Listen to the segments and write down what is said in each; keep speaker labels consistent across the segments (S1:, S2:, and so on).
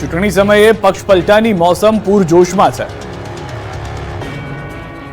S1: ચૂંટણી સમયે પક્ષ પલટાની મોસમ પૂરજોશમાં છે।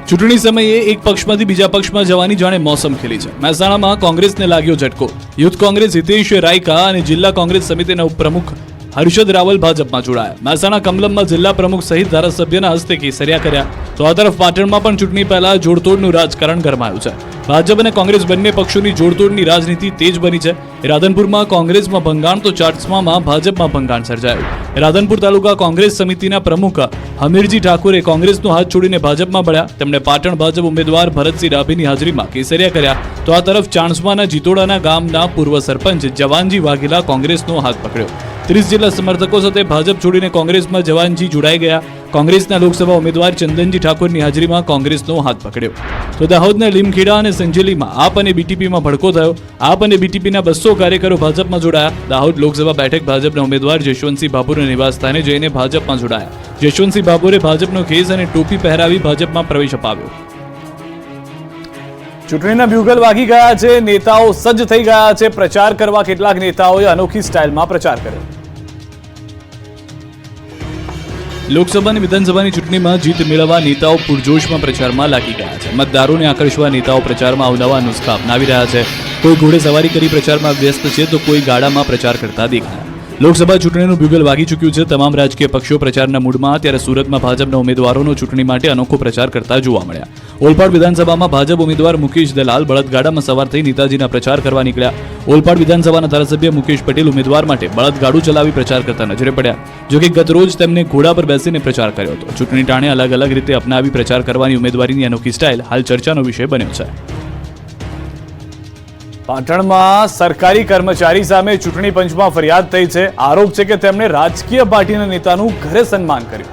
S2: ચૂંટણી સમયે એક પક્ષમાંથી બીજા પક્ષમાં જવાની જાણે મોસમ ખીલી છે। મહેસાણામાં કોંગ્રેસને લાગ્યો ઝટકો। યુથ કોંગ્રેસ હિતેશ રાયકા અને જિલ્લા કોંગ્રેસ સમિતિના ઉપપ્રમુખ હર્ષદ રાવલ ભાજપમાં જોડાયા। મહેસાણા કમલમમાં જિલ્લા પ્રમુખ સહિત ધારાસભ્યના હસ્તે કેસરિયા કર્યા। તો આ તરફ પાટણમાં પણ ચૂંટણી પહેલા જોડતોડનું રાજકારણ ગરમાયું છે। ભાજપ અને કોંગ્રેસ બંને પક્ષોની જોડતોડની રાજનીતિ તેજ બની છે। રાધનપુરમાં કોંગ્રેસમાં ભંગાણ તો ચાટસ્મામાં ભાજપમાં ભંગાણ સર્જાયું। રાધનપુર તાલુકા કોંગ્રેસ સમિતિના પ્રમુખ હમીરજી ઠાકોરે કોંગ્રેસનો હાથ છોડીને ભાજપમાં મળ્યા। તેમણે પાટણ ભાજપ ઉમેદવાર ભરતસિંહ ડાભીની હાજરીમાં કેસરિયા કર્યા। તો આ તરફ ચાણસ્માના જીતોડાના ગામના પૂર્વ સરપંચ જવાનજી વાઘેલા કોંગ્રેસનો હાથ પકડ્યો। 30 જેટલા સમર્થકો સાથે ભાજપ છોડીને કોંગ્રેસમાં જવાનજી જોડાઈ ગયા। કોંગ્રેસના લોકસભા ઉમેદવાર ચંદનજી ઠાકોરની હાજરીમાં કોંગ્રેસનો હાથ પકડ્યો। તો દાહોદના લીમખેડા અને સંજેલીમાં આપ અને બીટીપીમાં ભડકો થયો। આપ અને બીટીપીના 200 કાર્યકરો ભાજપમાં જોડાયા। દાહોદ લોકસભા બેઠક ભાજપના ઉમેદવાર જશવંતસિંહ ભાભોરના નિવાસસ્થાને જઈને ભાજપમાં જોડાયા। જશવંતસિંહ ભાભોરે ભાજપનો ખેસ અને ટોપી પહેરાવી ભાજપમાં પ્રવેશ અપાવ્યો।
S1: ચૂંટણીના બ્યુગલ વાગી ગયા છે। નેતાઓ સજ્જ થઈ ગયા છે। પ્રચાર કરવા કેટલાક નેતાઓએ અનોખી સ્ટાઇલમાં પ્રચાર કર્યો।
S2: લોકસભા અને વિધાનસભાની ચૂંટણીમાં જીત મેળવવા નેતાઓ પૂરજોશમાં પ્રચારમાં લાગી ગયા છે। મતદારોને આકર્ષવા નેતાઓ પ્રચારમાં અવનવા નુસ્ખા અપનાવી રહ્યા છે। કોઈ ઘોડે સવારી કરી પ્રચારમાં વ્યસ્ત છે તો કોઈ ગાડામાં પ્રચાર કરતા દેખાયા। લોકસભા ચૂંટણીનું બ્યુગલ વાગી ચૂક્યું છે। તમામ રાજકીય પક્ષો પ્રચારના મૂડમાં। ત્યારે સુરતમાં ભાજપના ઉમેદવારોનો ચૂંટણી માટે અનોખો પ્રચાર કરતા જોવા મળ્યા। ઓલપાડ વિધાનસભામાં ભાજપ ઉમેદવાર મુકેશ દલાલ બળદગાડામાં સવાર થઈ નેતાજીના પ્રચાર કરવા નીકળ્યા। ઓલપાડ વિધાનસભાના ધારાસભ્ય મુકેશ પટેલ ઉમેદવાર માટે બળદગાડું ચલાવી પ્રચાર કરતા નજરે પડ્યા। જોકે ગતરોજ તેમને ઘોડા પર બેસીને પ્રચાર કર્યો હતો। ચૂંટણી ટાણે અલગ અલગ રીતે અપનાવી પ્રચાર કરવાની ઉમેદવારીની અનોખી સ્ટાઇલ હાલ ચર્ચાનો વિષય બન્યો છે।
S1: પાટણમાં સરકારી કર્મચારી સામે ચૂંટણી પંચમાં ફરિયાદ થઈ છે। આરોપ છે કે તેમણે રાજકીય પાર્ટીના નેતાનું ઘરે સન્માન કર્યું।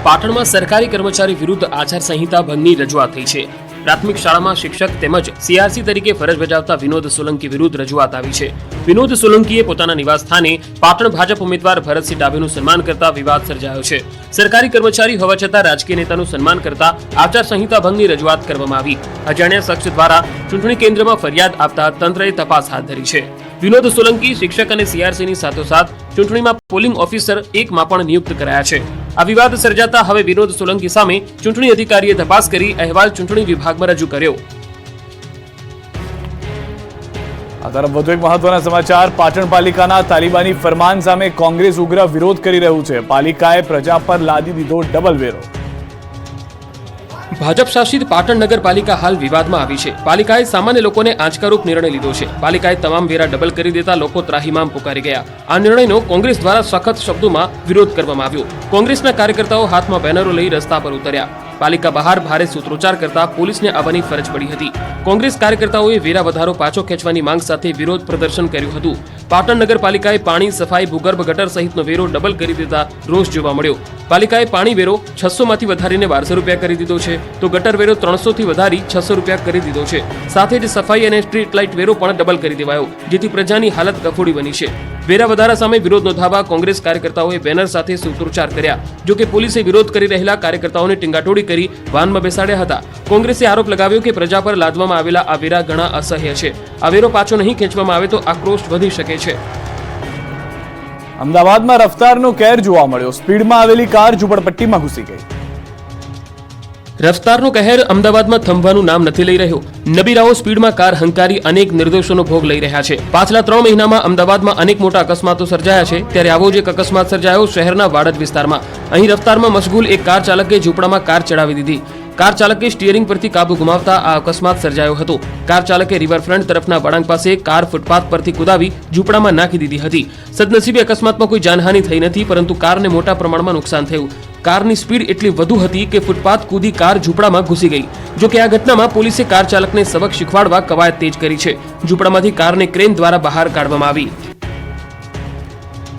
S3: પાટણમાં સરકારી કર્મચારી વિરુદ્ધ આચારસંહિતા ભંગની રજૂઆત થઈ છે। પ્રાથમિક શાળામાં શિક્ષક તેમજ સીઆરસી તરીકે ફરજ બજાવતા વિનોદ સોલંકી વિરુદ્ધ રજૂઆત આવી છે। વિનોદ સોલંકીએ પોતાના નિવાસ સ્થાને પાટણ ભાજપ ઉમેદવાર ભરતસિંહ ડાભીનું સન્માન કરતા વિવાદ સર્જાયો છે। સરકારી કર્મચારી હોવા છતાં રાજકીય નેતાનું સન્માન કરતા આચારસંહિતા ભંગની રજૂઆત કરવામાં આવી। અજાણ્યા શખ્સ દ્વારા ચૂંટણી કેન્દ્રમાં ફરિયાદ આપતા તંત્રએ તપાસ હાથ ધરી છે। વિનોદ સોલંકી શિક્ષક અને સીઆરસીની સાથોસાથ ચૂંટણીમાં પોલિંગ ઓફિસર 1માં પણ નિયુક્ત કરાયા છે। આ વિવાદ સર્જાતા હવે વિનોદ સોલંકી સામે ચૂંટણી અધિકારીએ તપાસ કરી અહેવાલ ચૂંટણી વિભાગમાં રજૂ કર્યો।
S1: આ તરફ વધુ એક મહત્વના સમાચાર। પાટણ પાલિકાના તાલિબાની ફરમાન સામે કોંગ્રેસ ઉગ્ર વિરોધ કરી રહ્યું છે। પાલિકાએ પ્રજા પર લાદી દીધો ડબલ વેરો।
S3: ભાજપ શાસિત પાટણ નગરપાલિકા હાલ વિવાદમાં આવી છે। પાલિકાએ સામાન્ય લોકોને આંચકારૂપ નિર્ણય લીધો છે। પાલિકાએ તમામ વેરા ડબલ કરી દેતા લોકો ત્રાહિમામ પુકારી ગયા। આ નિર્ણયનો કોંગ્રેસ દ્વારા સખત શબ્દોમાં વિરોધ કરવામાં આવ્યો। કોંગ્રેસના કાર્યકર્તાઓ હાથમાં બેનરો લઈ રસ્તા પર ઉતર્યા। પાલિકા બહાર ભારે સૂત્રોચ્ચાર કરતા પોલીસને આવવાની ફરજ પડી હતી। કોંગ્રેસ કાર્યકર્તાઓએ વેરા વધારો પાછો ખેંચવાની માંગ સાથે વિરોધ પ્રદર્શન કર્યું હતું। પાટણ નગરપાલિકાએ પાણી, સફાઈ, ભૂગર્ભ ગટર સહિતનો વેરો ડબલ કરી દેતા રોષ જોવા મળ્યો। પાલિકાએ પાણી વેરો 600 માંથી વધારીને 1200 રૂપિયા કરી દીધો છે તો ગટર વેરો 300 થી વધારી 600 રૂપિયા કરી દીધો છે। સાથે જ સફાઈ અને સ્ટ્રીટ લાઇટ વેરો પણ ડબલ કરી દેવાયો, જેથી પ્રજાની હાલત કફોડી બની છે। વેરા વધારા સામે વિરોધ નોંધાવવા કોંગ્રેસ કાર્યકર્તાઓએ બેનર સાથે સૂત્રોચ્ચાર કર્યા। જોકે પોલીસે વિરોધ કરી રહેલા કાર્યકર્તાઓને ટીંગાટોળી કરી વાનમાં બેસાડ્યા હતા। કોંગ્રેસે આરોપ લગાવ્યો કે પ્રજા પર લાદવામાં આવેલા આ વેરા ઘણા અસહ્ય છે। આ વેરો પાછો નહીં ખેંચવામાં આવે તો આક્રોશ વધી શકે છે।
S1: અમદાવાદમાં રફતારનો કેર જોવા મળ્યો। સ્પીડમાં આવેલી કાર ઝૂંપડપટ્ટીમાં ઘૂસી ગઈ।
S3: રફતારનો કહેર અમદાવાદમાં થંભવાનું નામ નથી લઈ રહ્યો। નબીરાઓ સ્પીડમાં કાર હંકારી અનેક નિર્દોષોનો ભોગ લઈ રહ્યા છે। પાછલા 3 મહિનામાં અમદાવાદમાં અનેક મોટા અકસ્માતો સર્જાયા છે। ત્યારે આવો જ એક અકસ્માત સર્જાયો શહેરના વાડજ વિસ્તારમાં। અહીં રફતારમાં મશગુલ એક કાર ચાલકે ઝૂંપડામાં કાર ચડાવી દીધી। કાર ચાલકે સ્ટીયરિંગ પરથી કાબુ ગુમાવતા આ અકસ્માત સર્જાયો હતો। કાર ચાલકે રિવરફ્રન્ટ તરફના વળાંક પાસે કાર ફૂટપાથ પરથી કુદાવી ઝૂંપડામાં નાખી દીધી હતી। સદનસીબે અકસ્માતમાં કોઈ જાનહાનિ થઈ નથી, પરંતુ કારને મોટા પ્રમાણમાં નુકસાન થયું। કારની સ્પીડ એટલી વધુ હતી કે ફૂટપાથ કૂદી કાર ઝૂંપડામાં ઘૂસી ગઈ। જોકે આ ઘટનામાં પોલીસે કાર ચાલકને સબક શીખવાડવા કવાયત તેજ કરી છે। ઝૂંપડામાંથી કારને ક્રેન દ્વારા બહાર કાઢવામાં આવી।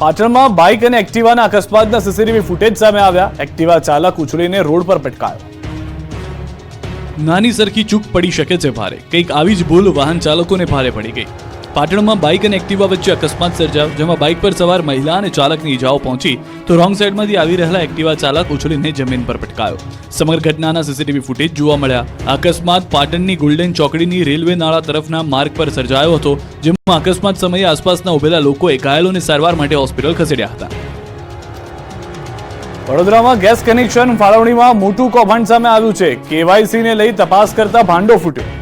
S1: પાટણમાં બાઇક અને એક્ટિવાના અકસ્માતના સીસીટીવી ફૂટેજ સામે આવ્યા। એક્ટિવા ચાલક ઉછળીને રોડ પર પટકાયો।
S2: નાની સરખી ચૂક પડી શકે છે ભારે। કંઈક આવી જ ભૂલ વાહન ચાલકોને ભારે પડી ગઈ। પાટણમાં બાઇક અને એક્ટિવા વચ્ચે અકસ્માત સર્જાયો, જેમાં બાઇક પર સવાર મહિલા અને ચાલકની ઈજાઓ પહોંચી તો રોંગ સાઈડમાંથી આવી રહેલા એક્ટિવા ચાલક ઉછળીને જમીન પર પટકાયો. સમગ્ર ઘટનાના સીસીટીવી ફૂટેજ જોવા મળ્યા. અકસ્માત પાટણની ગોલ્ડન ચોકડીની રેલવે નાળા તરફના માર્ગ પર સર્જાયો હતો, જેમાં અકસ્માત સમયે આસપાસના ઉભેલા લોકોએ ઘાયલોને સારવાર માટે હોસ્પિટલ ખસેડ્યા હતા.
S1: વડોદરામાં ગેસ કનેક્શન ફાળવણીમાં મોટું કૌભાંડ સામે આવ્યું છે. KYC ને લઈ તપાસ કરતા ભાંડો ફૂટ્યો.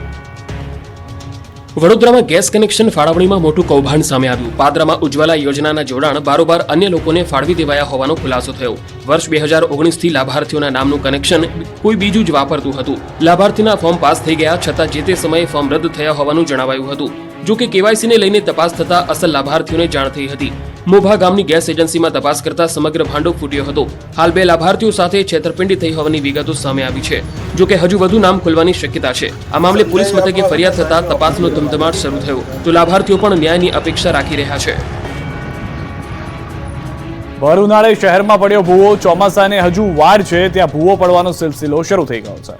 S3: વડોદરામાં ગેસ કનેક્શન ફાળવણીમાં મોટું કૌભાંડ સામે આવ્યું. પાદરામાં ઉજ્જવલા યોજનાના જોડાણ બારોબાર અન્ય લોકોને ફાળવી દેવાયા હોવાનો ખુલાસો થયો. વર્ષ 2019 થી લાભાર્થીઓના નામનું કનેક્શન કોઈ બીજું જ વાપરતું હતું. લાભાર્થીના ફોર્મ પાસ થઈ ગયા છતાં જે તે સમયે ફોર્મ રદ થયા હોવાનું જણાવાયું હતું. જો કે KYC ને લઈને તપાસ થતા અસલ લાભાર્થીઓને જાણ થઈ હતી. મોભા ગામની ગેસ એજન્સીમાં તપાસ કરતા સમગ્ર ભાંડો ફૂટ્યો હતો. હાલ 2 લાભાર્થીઓ સાથે છેતરપિંડી થઈ હોવાની વિગતો સામે આવી છે. જો કે હજુ વધુ નામ ખુલવાની શક્યતા છે. આ મામલે પોલીસ મથકે ફરિયાદ થતા તપાસનો ધમધમાટ શરૂ થયો તો લાભાર્થીઓ પણ ન્યાયની અપેક્ષા રાખી રહ્યા છે.
S1: ભર ઉનાળે શહેરમાં પડ્યો ભૂવો. ચોમાસાને હજુ વાર છે ત્યાં ભૂવો પડવાનો સિલસિલો શરૂ થઈ ગયો છે.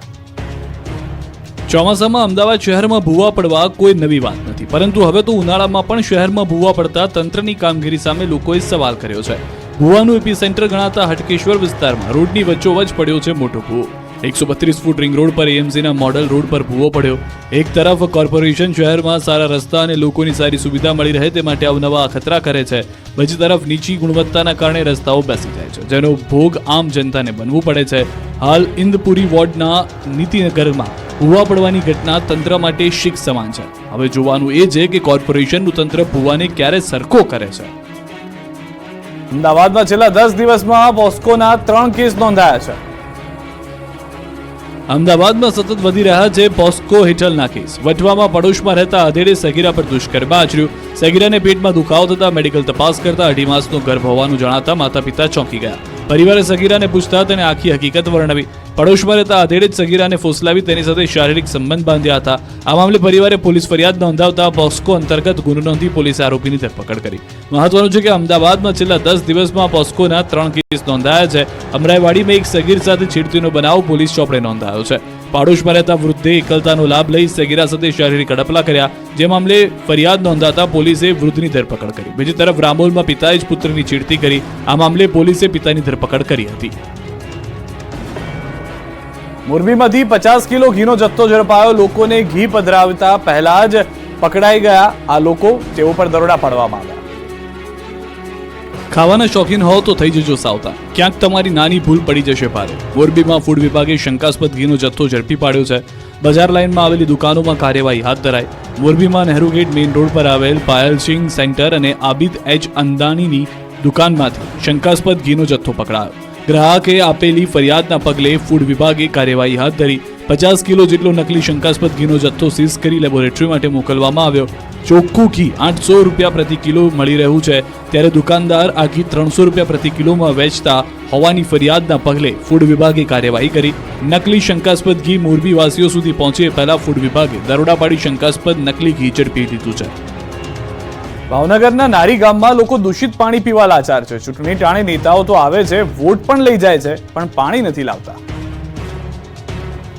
S2: ચોમાસામાં અમદાવાદ શહેરમાં ભૂવા પડવા કોઈ નવી વાત નથી, પરંતુ હવે તો ઉનાળામાં પણ શહેરમાં ભૂવા પડતા તંત્રની કામગીરી સામે લોકોએ સવાલ કર્યો છે. ભૂવાનું એપીસેન્ટર ગણાતા હટકેશ્વર વિસ્તારમાં રોડની વચ્ચોવચ્ચ પડ્યો છે મોટો ભૂવો. 132 ફૂટ રિંગ રોડ પર એએમસીના મોડલ રોડ પર ભૂવો પડ્યો. એક તરફ કોર્પોરેશન શહેરમાં સારા રસ્તા અને લોકોની સારી સુવિધા મળી રહે તે માટે અવનવા અખતરા કરે છે. બીજી તરફ નીચી ગુણવત્તાના કારણે રસ્તાઓ બેસી જાય છે, જેનો ભોગ આમ જનતાને બનવું પડે છે. હાલ ઇન્દપુરી વોર્ડના નીતિનગરમાં ભૂવા પડવાની ઘટના તંત્ર માટે શીખ સમાન છે. હવે જોવાનું એ છે કે કોર્પોરેશનનું તંત્ર ભૂવાને ક્યારે સરખો કરે છે.
S1: અમદાવાદમાં છેલ્લા 10 દિવસમાં પોસ્કોના 3 કેસ નોંધાયા છે.
S2: અમદાવાદમાં સતત વધી રહ્યા છે પોસ્કો હેઠળના કેસ. વટવામાં પડોશમાં રહેતા અધેડે સગીરા પર દુષ્કર્મ આચર્યું. સગીરાને પેટમાં દુખાવો થતા મેડિકલ તપાસ કરતા 2.5 માસનો ગર્ભ હોવાનું જણાતા માતા પિતા ચોંકી ગયા. પરિવારે સગીરાને પૂછતા તેને આખી હકીકત વર્ણવી. પડોશમાં રહેતા અધેડે જ સગીરાને ફોસલાવી તેની સાથે શારીરિક સંબંધ બાંધ્યા હતા. આ મામલે પરિવારે પોલીસ ફરિયાદ નોંધાવતા પોસ્કો અંતર્ગત ગુનો નોંધી પોલીસે આરોપીની ધરપકડ કરી. મહત્વનું છે કે અમદાવાદમાં છેલ્લા 10 દિવસમાં પોસ્કોના 3 કેસ નોંધાયા છે. અમરાઈવાડીમાં એક સગીર સાથે છેડતીનો બનાવ પોલીસ ચોપડે નોંધાયો છે. પાડોશમાં રહેતા વૃદ્ધે એકલતાનો લાભ લઈ સગીરા સાથે શારીરિક અડપલા કર્યા, જે મામલે ફરિયાદ નોંધાતા પોલીસે વૃદ્ધની ધરપકડ કરી. બીજી તરફ રામોલમાં પિતાએ જ પુત્રની છેડતી કરી. આ મામલે પોલીસે પિતાની ધરપકડ કરી હતી.
S1: મોરબીમાંથી 50 કિલો ઘીનો જથ્થો ઝડપાયો. લોકોને ઘી પધરાવતા પહેલા જ પકડાઈ ગયા આ લોકો. તેઓ પર દરોડા પાડવામાં આવ્યા.
S2: ખાવાના શોખીન હોવ તો થઈ જજો સાવધાન, ક્યાંક તમારી નાની ભૂલ પડી જશે ભારે. મોરબીમાં ફૂડ વિભાગે શંકાસ્પદ ઘીનો જથ્થો ઝડપી પાડ્યો છે. બજાર લાઇનમાં આવેલી દુકાનોમાં કાર્યવાહી હાથ ધરાઈ. મોરબીમાં નહેરુ ગેટ મેઇન રોડ પર આવેલ પાયલ સિંહ સેન્ટર અને આબિદ એચ અંદાણીની દુકાનમાંથી શંકાસ્પદ ઘીનો જથ્થો પકડાયો. ગ્રાહકે આપેલી ફરિયાદના પગલે ફૂડ વિભાગે કાર્યવાહી હાથ ધરી. 50 કિલો જેટલો નકલી શંકાસ્પદ ઘીનો જથ્થો સીઝ કરી લેબોરેટરી માટે મોકલવામાં આવ્યો. ચોખ્ખું ઘી 800 રૂપિયા પ્રતિ કિલો મળી રહ્યું છે, ત્યારે દુકાનદાર આ ઘી 300 રૂપિયા પ્રતિ કિલોમાં વેચતા હોવાની ફરિયાદના પગલે ફૂડ વિભાગે કાર્યવાહી કરી. નકલી શંકાસ્પદ ઘી મોરબી વાસીઓ સુધી પહોંચે પહેલા ફૂડ વિભાગે દરોડા પાડી શંકાસ્પદ નકલી ઘી ઝડપી લીધું છે.
S1: ભાવનગરના નારી ગામમાં લોકો દૂષિત પાણી પીવા લાચાર છે. ચૂંટણી ટાણે નેતાઓ તો આવે છે, વોટ પણ લઈ જાય છે, પણ પાણી નથી લાવતા.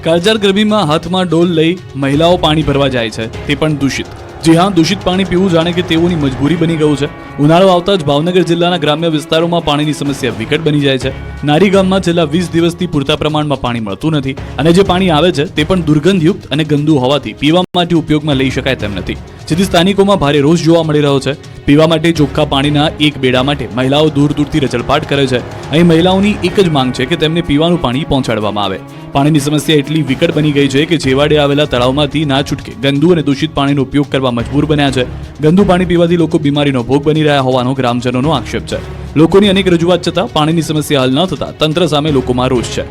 S2: કાળઝાળ ગરમીમાં હાથમાં ડોલ લઈ મહિલાઓ પાણી ભરવા જાય છે, તે પણ દૂષિત. જી હા, દૂષિત પાણી પીવું જાણે કે તેઓની મજબૂરી બની ગયું છે. ઉનાળો આવતા જ ભાવનગર જિલ્લાના ગ્રામ્ય વિસ્તારોમાં પાણીની સમસ્યા વિકટ બની જાય છે. નારી ગામમાં છેલ્લા 20 દિવસથી પૂરતા પ્રમાણમાં પાણી મળતું નથી, અને જે પાણી આવે છે તે પણ દુર્ગંધયુક્ત અને ગંદુ હોવાથી પીવા માટે ઉપયોગમાં લઈ શકાય તેમ નથી, જેથી સ્થાનિકોમાં ભારે રોષ જોવા મળી રહ્યો છે. પીવા માટે ચોખ્ખા પાણીના એક બેડા માટે મહિલાઓ દૂર દૂરથી રજળપાટ કરે છે. અહીં મહિલાઓની એક જ માંગ છે કે તેમને પીવાનું પાણી પહોંચાડવામાં આવે. પાણીની સમસ્યા એટલી વિકટ બની ગઈ છે કે છેવાડે આવેલા તળાવમાંથી ના છૂટકે ગંદુ અને દૂષિત પાણીનો ઉપયોગ કરવા મજબૂર બન્યા છે. ગંદુ પાણી પીવાથી લોકો બીમારીનો ભોગ બની રહ્યા હોવાનો ગ્રામજનોનો આક્ષેપ છે. લોકોની અનેક રજૂઆત છતાં પાણીની સમસ્યા હલ ન થતા તંત્ર સામે લોકોમાં રોષ છે.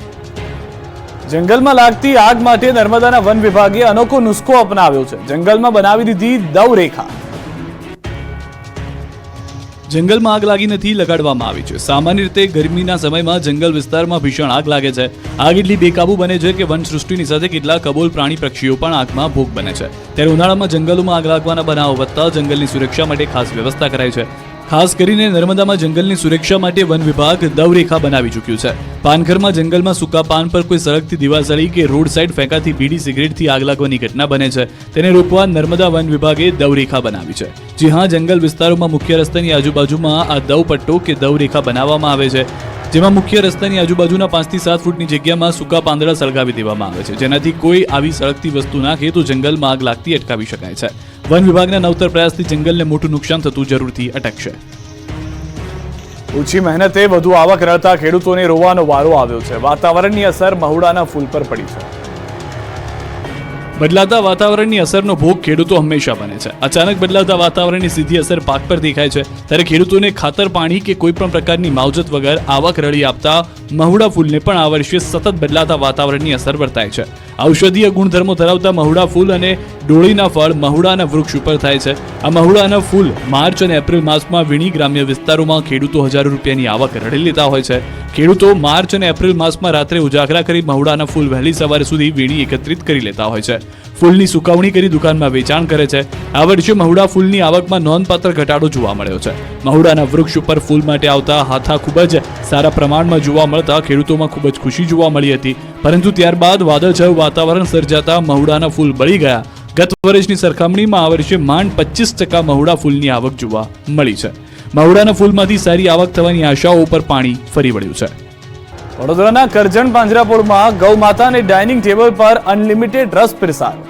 S1: જંગલમાં લાગતી આગ માટે નર્મદાના વન વિભાગે અનોખો નુસ્ખો અપનાવ્યો છે. જંગલમાં બનાવી દીધી દવ રેખા.
S2: જંગલમાં આગ લાગી નથી, લગાડવામાં આવી છે. સામાન્ય રીતે ગરમીના સમયમાં જંગલ વિસ્તારમાં ભીષણ આગ લાગે છે. આગ એટલી બેકાબુ બને છે કે વન સૃષ્ટિની સાથે કેટલાક કબોલ પ્રાણી પક્ષીઓ પણ આગમાં ભોગ બને છે. ત્યારે ઉનાળામાં જંગલોમાં આગ લાગવાના બનાવો વધતા જંગલની સુરક્ષા માટે ખાસ વ્યવસ્થા કરાઈ છે. ખાસ કરીને નર્મદામાં જંગલની સુરક્ષા માટે વન વિભાગ દવરેખા બનાવી ચૂક્યું છે. પાનખરમાં જંગલમાં સૂકા પાન પર કોઈ સળગતી દિવાસળી કે રોડ સાઈડ ફેંકાતી બીડી સિગરેટથી આગ લાગવાની ઘટના બને છે. તેને રોકવા નર્મદા વન વિભાગે દવરેખા બનાવી છે. જી હા, જંગલ વિસ્તારોમાં મુખ્ય રસ્તાની આજુબાજુમાં આ દવપટ્ટો કે દવરેખા બનાવવામાં આવે છે, જેમાં મુખ્ય રસ્તાની આજુબાજુના 5 થી 7 ફૂટની જગ્યામાં સૂકા પાંદડા સળગાવી દેવામાં આવે છે, જેનાથી કોઈ આવી સળગતી વસ્તુ નાખે તો જંગલમાં આગ લાગતી અટકાવી શકાય છે. વન વિભાગના નવતર પ્રયાસથી જંગલને મોટું નુકસાન થતું જરૂરથી અટકશે.
S1: ઓછી મહેનતે વધુ આવક રહેતા ખેડૂતોને રોવાનો વારો આવ્યો છે. વાતાવરણની અસર મહુડાના ફૂલ પર પડી છે.
S2: બદલાતા વાતાવરણની અસરનો ભોગ ખેડૂતો હંમેશા બને છે. અચાનક બદલાતા વાતાવરણની સીધી અસર પાક પર દેખાય છે, ત્યારે ખેડૂતોને ખાતર, પાણી કે કોઈ પણ પ્રકારની માવજત વગર આવક રળી આપતા મહુડા ફૂલને પણ આ વર્ષે સતત બદલાતા વાતાવરણની અસર વર્તાય છે. ઔષધીય ગુણધર્મો ધરાવતા મહુડા ફૂલ અને ડોળીના ફળ મહુડાના વૃક્ષ ઉપર થાય છે. આ મહુડાના ફૂલ માર્ચ અને એપ્રિલ માસમાં વીણી ગ્રામ્ય વિસ્તારોમાં ખેડૂતો હજારો રૂપિયાની આવક રળી લેતા હોય છે. ખેડૂતો માર્ચ અને એપ્રિલ માસમાં રાત્રે ઉજાગરા કરી મહુડાના ફૂલ વહેલી સવારે સુધી વીણી એકત્રિત કરી લેતા હોય છે. ફૂલની સુકવણી કરી દુકાનમાં વેચાણ કરે છે. આ વર્ષે મહુડા ફૂલની આવકમાં નોંધપાત્ર ઘટાડો જોવા મળ્યો છે. મહુડાના વૃક્ષ ઉપર ફૂલ માટે આવતા હાથા ખૂબ જ સારા પ્રમાણમાં જોવા મળતા ખેડૂતોમાં ખૂબ જ ખુશી જોવા મળી હતી, પરંતુ ત્યારબાદ વાદળછાયું વાતાવરણ સર્જાતા મહુડાના ફૂલ બળી ગયા. ગત વર્ષની સરખામણીમાં આ વર્ષે માંડ 25% મહુડા ફૂલની આવક જોવા મળી છે. મહુડાના ફૂલમાંથી સારી આવક થવાની આશાઓ ઉપર પાણી ફરી વળ્યું છે.
S1: વડોદરાના કરજણ પાંજરાપોળમાં ગૌ માતાને ડાઇનિંગ ટેબલ પર અનલિમિટેડ રસ પીરસાયો.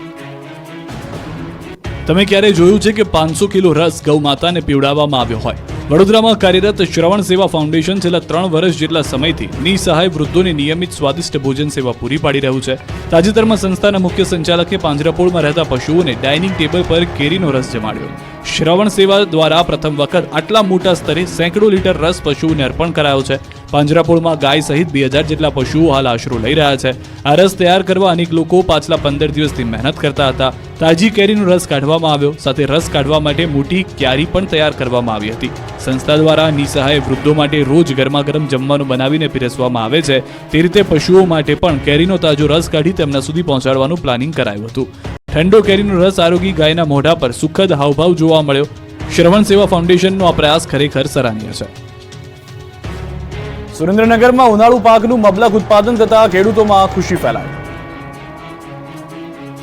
S2: તમે ક્યારે જોયું છે કે 500 કિલો રસ ગૌ માતાને પીવડાવવામાં આવ્યો હોય? વડોદરામાં કાર્યરત શ્રવણ સેવા ફાઉન્ડેશન છેલ્લા 3 વર્ષ જેટલા સમયથી નિસહાય વૃદ્ધોને નિયમિત સ્વાદિષ્ટ ભોજન સેવા પૂરી પાડી રહ્યું છે. તાજેતરમાં સંસ્થાના મુખ્ય સંચાલકે પાંજરાપોળમાં રહેતા પશુઓને ડાઇનિંગ ટેબલ પર કેરીનો રસ જમાડ્યો. શ્રવણ સેવા દ્વારા પ્રથમ વખત આટલા મોટા સ્તરે સેંકડો લીટર રસ પશુઓને અર્પણ કરાયો છે. પાંજરાપોળમાં ગાય સહિત 2000 જેટલા પશુઓ હાલ આશરો લઈ રહ્યા છે. આ રસ તૈયાર કરવા અનેક લોકો પાછલા 15 દિવસથી મહેનત કરતા હતા. તાજી કેરીનો રસ કાઢવામાં આવ્યો, સાથે રસ કાઢવા માટે મોટી ક્યારી પણ તૈયાર કરવામાં આવી હતી. સંસ્થા દ્વારા નિસહાય વૃદ્ધો માટે રોજ ગરમા ગરમ જમવાનું બનાવીને પીરસવામાં આવે છે. તે રીતે પશુઓ માટે પણ કેરીનો તાજો રસ કાઢી તેમના સુધી પહોંચાડવાનું પ્લાનિંગ કરાયું હતું. ઠંડો કેરીનો રસ આરોગી ગાયના મોઢા પર સુખદ હાવભાવ જોવા મળ્યો. શ્રવણ સેવા ફાઉન્ડેશનનો આ પ્રયાસ ખરેખર સરાહનીય છે.
S1: સુરેન્દ્રનગરમાં ઉનાળુ પાકનું મબલખ ઉત્પાદન થતા ખેડૂતોમાં ખુશી ફેલાઈ.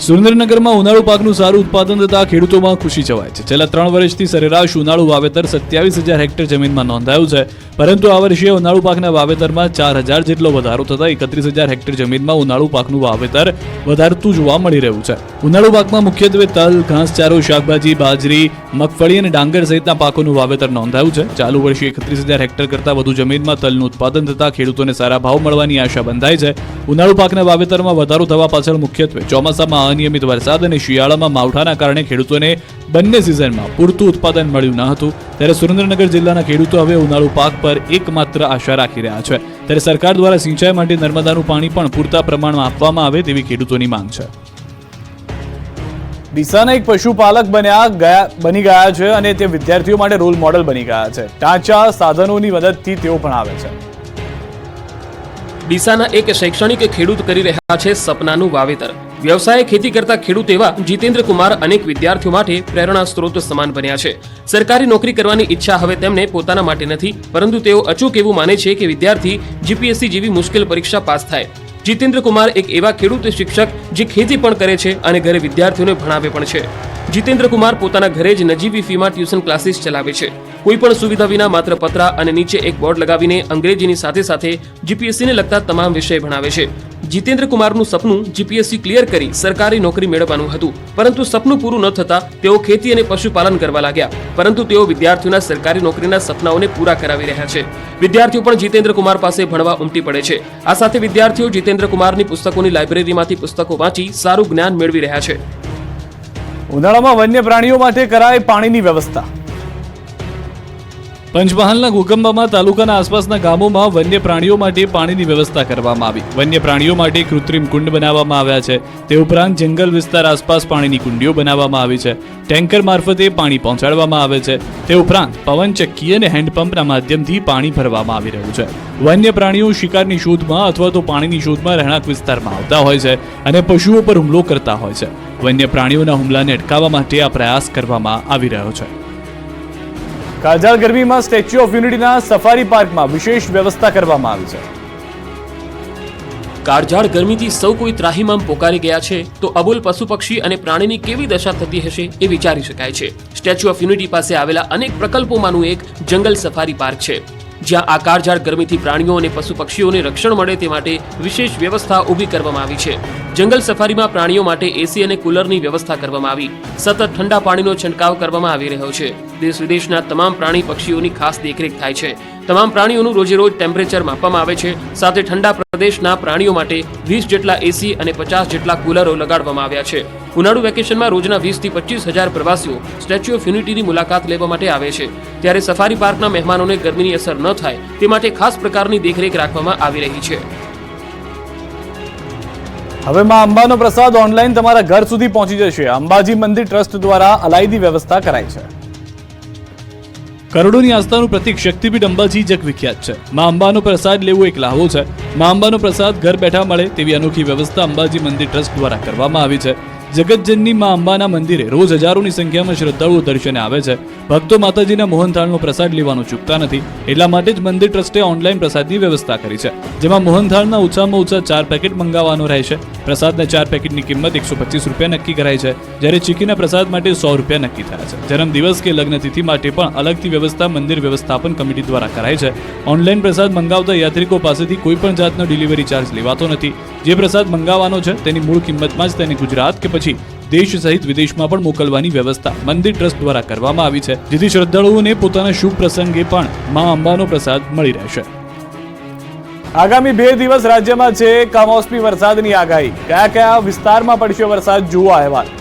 S2: સુરેન્દ્રનગરમાં ઉનાળુ પાકનું સારું ઉત્પાદન થતા ખેડૂતોમાં ખુશી છવાય છે. છેલ્લા 3 વર્ષથી સરેરાશ ઉનાળુ વાવેતર 27,000 હેક્ટર જમીનમાં નોંધાયું છે, પરંતુ આ વર્ષે ઉનાળુ પાકના વાવેતરમાં 4,000 જેટલો વધારો થતા 31,000 હેક્ટર જમીનમાં ઉનાળુ પાકનું વાવેતર વધારતું જોવા મળી રહ્યું છે. ઉનાળુ પાકમાં મુખ્યત્વે તલ, ઘાસચારો, શાકભાજી, બાજરી, મગફળી અને ડાંગર સહિતના પાકોનું વાવેતર નોંધાયું છે. ચાલુ વર્ષે 31,000 હેક્ટર કરતાં વધુ જમીનમાં તલનું ઉત્પાદન થતા ખેડૂતોને સારા ભાવ મળવાની આશા બંધાય છે. ઉનાળુ પાકના વાવેતરમાં વધારો થવા પાછળ મુખ્યત્વે ચોમાસામાં અનિયમિત વરસાદ અને શિયાળામાં માવઠાના કારણે ખેડૂતોને બંને સિઝનમાં પૂરતું ઉત્પાદન મળ્યું ન હતું. ત્યારે સુરેન્દ્રનગર જિલ્લાના ખેડૂતો હવે ઉનાળુ પાક પર એકમાત્ર આશા રાખી રહ્યા છે. ત્યારે સરકાર દ્વારા સિંચાઈ માટે નર્મદાનું પાણી પણ પૂરતા પ્રમાણમાં આપવામાં આવે તેવી ખેડૂતોની માંગ છે.
S1: ડીસાના એક પશુપાલક બની ગયા છે અને તે વિદ્યાર્થીઓ માટે રોલ મોડેલ બની ગયા છે. ઢાંચા સાધનોની મદદથી તેઓ ભણાવે છે.
S3: ડીસાના એક શૈક્ષણિક ખેડૂત કરી રહ્યા છે સપનાનું વાવેતર. વ્યવસાય ખેતી કરતા ખેડૂત એવા જીતેન્દ્ર કુમાર અનેક વિદ્યાર્થીઓ માટે પ્રેરણા સ્ત્રોત સમાન બન્યા છે. સરકારી નોકરી કરવાની ઈચ્છા હવે તેમને પોતાના માટે નથી, પરંતુ તેઓ અચૂક એવું માને છે કે વિદ્યાર્થી જીપીએસસી જેવી મુશ્કેલ પરીક્ષા પાસ થાય. જીતેન્દ્ર કુમાર એક એવા ખેડૂત શિક્ષક જે ખેતી પણ કરે છે અને ઘરે વિદ્યાર્થીઓને ભણાવે પણ છે. જીતેન્દ્ર કુમાર પોતાના ઘરે જ નજીવી ફીમાં ટ્યુશન ક્લાસીસ ચલાવે છે. કોઈ પણ સુવિધા વિના માત્ર પતરા અને નીચે એક બોર્ડ લગાવીને અંગ્રેજીની સાથે સાથે જીપીએસસીને લગતા તમામ વિષય ભણાવે છે. જીતેન્દ્ર કુમારનું સપનું જીપીએસસી ક્લિયર કરી સરકારી નોકરી મેળવવાનું હતું, પરંતુ સપનું પૂરું ન થતા તેઓ ખેતી અને પશુપાલન કરવા લાગ્યા. પરંતુ તેઓ વિદ્યાર્થીઓના સરકારી નોકરીના સપનાઓને પૂરા કરાવી રહ્યા છે. વિદ્યાર્થીઓ પણ જીતેન્દ્ર કુમાર પાસે ભણવા ઉમટી પડે છે. આ સાથે વિદ્યાર્થીઓ જીતેન્દ્ર કુમારની પુસ્તકોની લાઇબ્રેરીમાંથી પુસ્તકો વાંચી સારું જ્ઞાન મેળવી રહ્યા છે.
S1: ઉનાળામાં વન્ય પ્રાણીઓ માટે કરાય પાણીની વ્યવસ્થા.
S2: પંચમહાલના ઘોગંબામાં તાલુકાના આસપાસના ગામોમાં વન્ય પ્રાણીઓ માટે પાણીની વ્યવસ્થા કરવામાં આવી. વન્ય પ્રાણીઓ માટે કૃત્રિમ કુંડ બનાવવામાં આવ્યા છે. તે ઉપરાંત જંગલ વિસ્તાર આસપાસ પાણીની કુંડીઓ બનાવવામાં આવી છે. ટેન્કર મારફતે પાણી પહોંચાડવામાં આવે છે. તે ઉપરાંત પવનચક્કી અને હેન્ડપંપના માધ્યમથી પાણી ભરવામાં આવી રહ્યું છે. વન્ય પ્રાણીઓ શિકારની શોધમાં અથવા તો પાણીની શોધમાં રહેણાંક વિસ્તારમાં આવતા હોય છે અને પશુઓ પર હુમલો કરતા હોય છે. વન્ય પ્રાણીઓના હુમલાને અટકાવવા માટે આ પ્રયાસ કરવામાં આવી રહ્યો છે.
S1: કાળઝાળ ગરમીમાં સ્ટેચ્યુ ઓફ યુનિટીના સફારી પાર્કમાં વિશેષ વ્યવસ્થા કરવામાં આવી છે.
S3: કાળઝાળ ગરમીથી સૌ કોઈ ત્રાહિમામ પોકારી ગયા છે તો અબોલ પશુ પક્ષી અને પ્રાણીની કેવી દશા થતી હશે એ વિચારી શકાય છે. સ્ટેચ્યુ ઓફ યુનિટી પાસે આવેલા અનેક પ્રકલ્પોમાંનું એક જંગલ સફારી પાર્ક છે, જ્યાં આ કાળઝાળ ગરમીથી પ્રાણીઓ અને પશુ પક્ષીઓને રક્ષણ મળે તે માટે વિશેષ વ્યવસ્થા ઊભી કરવામાં આવી છે. જંગલ સફારીમાં પ્રાણીઓ માટે એસી અને કુલરની વ્યવસ્થા કરવામાં આવી. સતત ઠંડા પાણીનો છંટકાવ કરવામાં આવી રહ્યો છે. દેશ વિદેશના તમામ પ્રાણી પક્ષીઓની ખાસ દેખરેખ થાય છે. તમામ પ્રાણીઓનું રોજે રોજ ટેમ્પરેચર માપવામાં આવે છે. સાથે ઠંડા પ્રદેશના પ્રાણીઓ માટે 20 જેટલા એસી અને 50 જેટલા કુલરો લગાડવામાં આવ્યા છે. ઉનાળુ વેકેશનમાં રોજના 20 થી 25,000 પ્રવાસીઓ સ્ટેચ્યુ ઓફ યુનિટીની મુલાકાત લેવા માટે આવે છે. ત્યારે સફારી પાર્કના મહેમાનોને ગરમીની અસર ન થાય તે માટે ખાસ પ્રકારની દેખરેખ રાખવામાં આવી રહી છે.
S1: હવે માં અંબાનો પ્રસાદ ઓનલાઈન તમારા ઘર સુધી પહોંચી જશે. અંબાજી મંદિર ટ્રસ્ટ દ્વારા અલાયદી વ્યવસ્થા કરાઈ છે.
S2: કરોડોની આસ્થાનું પ્રતીક શક્તિપીઠ અંબાજી જગવિખ્યાત છે. માં અંબાનો પ્રસાદ લેવો એક લહાવો છે. માં અંબાનો પ્રસાદ ઘર બેઠા મળે તેવી અનોખી વ્યવસ્થા અંબાજી મંદિર ટ્રસ્ટ દ્વારા કરવામાં આવી છે. જગતજનની માં અંબાના મંદિરે રોજ હજારોની સંખ્યામાં શ્રદ્ધાળુઓ દર્શને આવે છે. ભક્તો માતાજીના મોહનથાળનો પ્રસાદ લેવાનું ચૂકતા નથી. એટલા માટે જ મંદિર ટ્રસ્ટે ઓનલાઈન પ્રસાદની વ્યવસ્થા કરી છે, જેમાં મોહનથાળના ઓછામાં ઓછા 4 પેકેટ મંગાવવાનો રહેશે. પ્રસાદના 4 પેકેટની કિંમત 125 રૂપિયા નક્કી કરાઈ છે, જ્યારે ચીકીના પ્રસાદ માટે 100 રૂપિયા નક્કી થયા છે. જન્મદિવસ કે લગ્નતિથિ માટે પણ અલગથી વ્યવસ્થા મંદિર વ્યવસ્થાપન કમિટી દ્વારા કરાઈ છે. ઓનલાઈન પ્રસાદ મંગાવતા યાત્રિકો પાસેથી કોઈ પણ જાતનો ડિલિવરી ચાર્જ લેવાતો નથી. જે પ્રસાદ મંગાવવાનો છે તેની મૂળ કિંમતમાં જ તેને ગુજરાત કે પછી દેશ સહિત વિદેશમાં પણ મોકલવાની વ્યવસ્થા મંદિર ટ્રસ્ટ દ્વારા કરવામાં આવી છે, જેથી શ્રદ્ધાળુઓને પોતાના શુભ પ્રસંગે પણ માં અંબાનો પ્રસાદ મળી રહેશે.
S1: આગામી 2 દિવસ રાજ્યમાં છે કમોસમી વરસાદની આગાહી. કયા કયા વિસ્તારમાં પડશે વરસાદ, જુઓ અહેવાલ.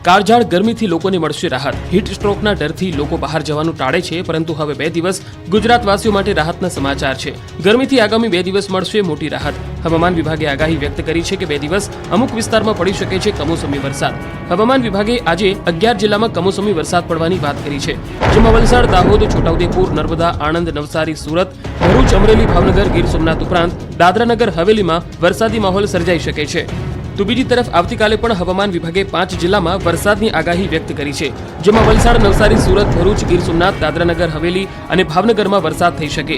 S3: કાળઝાળ ગરમીથી લોકોને મળશે રાહત. હીટ સ્ટ્રોકના ડરથી લોકો બહાર જવાનું ટાળે છે, પરંતુ હવે 2 દિવસ ગુજરાતવાસીઓ માટે રાહતના સમાચાર છે. ગરમીથી આગામી 2 દિવસ મળશે મોટી રાહત. હવામાન વિભાગે આગાહી વ્યક્ત કરી છે કે 2 દિવસ અમુક વિસ્તારમાં પડી શકે છે કમોસમી વરસાદ. હવામાન વિભાગે આજે 11 જિલ્લામાં કમોસમી વરસાદ પડવાની વાત કરી છે, જેમાં વલસાડ, દાહોદ, છોટાઉદેપુર, નર્મદા, આણંદ, નવસારી, સુરત, ભરૂચ, અમરેલી, ભાવનગર, ગીર સોમનાથ ઉપરાંત દાદરાનગર હવેલીમાં વરસાદી માહોલ સર્જાઈ શકે છે. તો બીજી તરફ આવતીકાલે પણ હવામાન વિભાગે 5 જિલ્લામાં વરસાદની આગાહી વ્યક્ત કરી છે, જેમાં વલસાડ, નવસારી, સુરત, ભરૂચ, ગીર સોમનાથ, દાદરાનગર હવેલી અને ભાવનગરમાં વરસાદ થઈ શકે.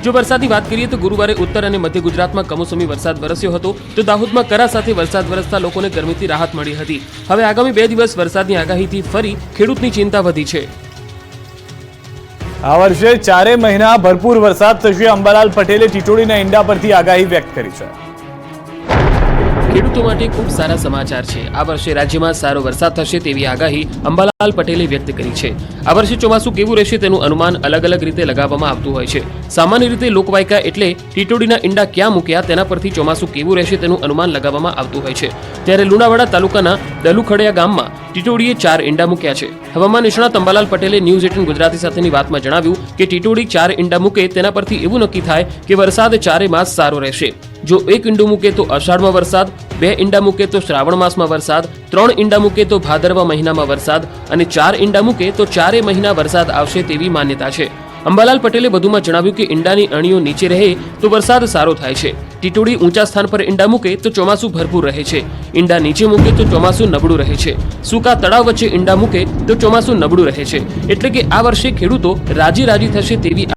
S3: જો વરસાદની વાત કરીએ તો ગુરુવારે ઉત્તર અને મધ્ય ગુજરાતમાં કમોસમી વરસાદ વરસ્યો હતો, તો દાહોદમાં કરા સાથે વરસાદ વરસતા લોકોને ગરમીથી રાહત મળી હતી. હવે આગામી 2 દિવસ વરસાદની આગાહીથી ફરી ખેડૂતની ચિંતા વધી છે.
S1: આ વર્ષે 4 મહિના ભરપૂર વરસાદ થશે. અંબાલાલ પટેલે ટીટોડીના ઈંડા પરથી આગાહી વ્યક્ત કરી છે.
S3: ખેડૂતો માટે ખૂબ સારા સમાચાર છે. આ વર્ષે રાજ્યમાં સારો વરસાદ થશે તેવી આગાહી અંબાલાલ પટેલે વ્યક્ત કરી છે. આ વર્ષે ચોમાસું કેવું રહેશે તેનું અનુમાન અલગ અલગ રીતે લગાવવામાં આવતું હોય છે. સામાન્ય રીતે લોકવાયકા એટલે ટીટોડીના ઈંડા ક્યાં મૂક્યા તેના પરથી ચોમાસું કેવું રહેશે તેનું અનુમાન લગાવવામાં આવતું હોય છે. ત્યારે લુણાવાડા તાલુકાના દલુખડિયા ગામમાં ટીટોડીએ 4 ઈંડા મૂક્યા છે. હવામાન નિષ્ણાત અંબાલાલ પટેલે ન્યૂઝ 18 ગુજરાતી સાથેની વાતમાં જણાવ્યું કે ટીટોડી 4 ઈંડા મૂકે તેના પરથી એવું નક્કી થાય કે વરસાદ 4 માસ સારો રહેશે. જો 1 ઈંડું મૂકે તો અષાઢમાં વરસાદ, 2 ઈંડા મૂકે તો શ્રાવણ માસમાં વરસાદ, 3 ઈંડા મૂકે તો ભાદરવા મહિનામાં વરસાદ અને 4 ઈંડા મૂકે તો 4 મહિના વરસાદ આવશે તેવી માન્યતા છે. અંબાલાલ પટેલે વધુમાં જણાવ્યું કે ઈંડાની અણીઓ નીચે રહે તો વરસાદ સારો થાય છે. ટીટોડી ઊંચા સ્થાન પર ઈંડા મૂકે તો ચોમાસું ભરપૂર રહે છે. ઈંડા નીચે મૂકે તો ચોમાસું નબળું રહે છે. સૂકા તળાવ વચ્ચે ઈંડા મૂકે તો ચોમાસું નબળું રહે છે. એટલે કે આ વર્ષે ખેડૂતો રાજી થશે તેવી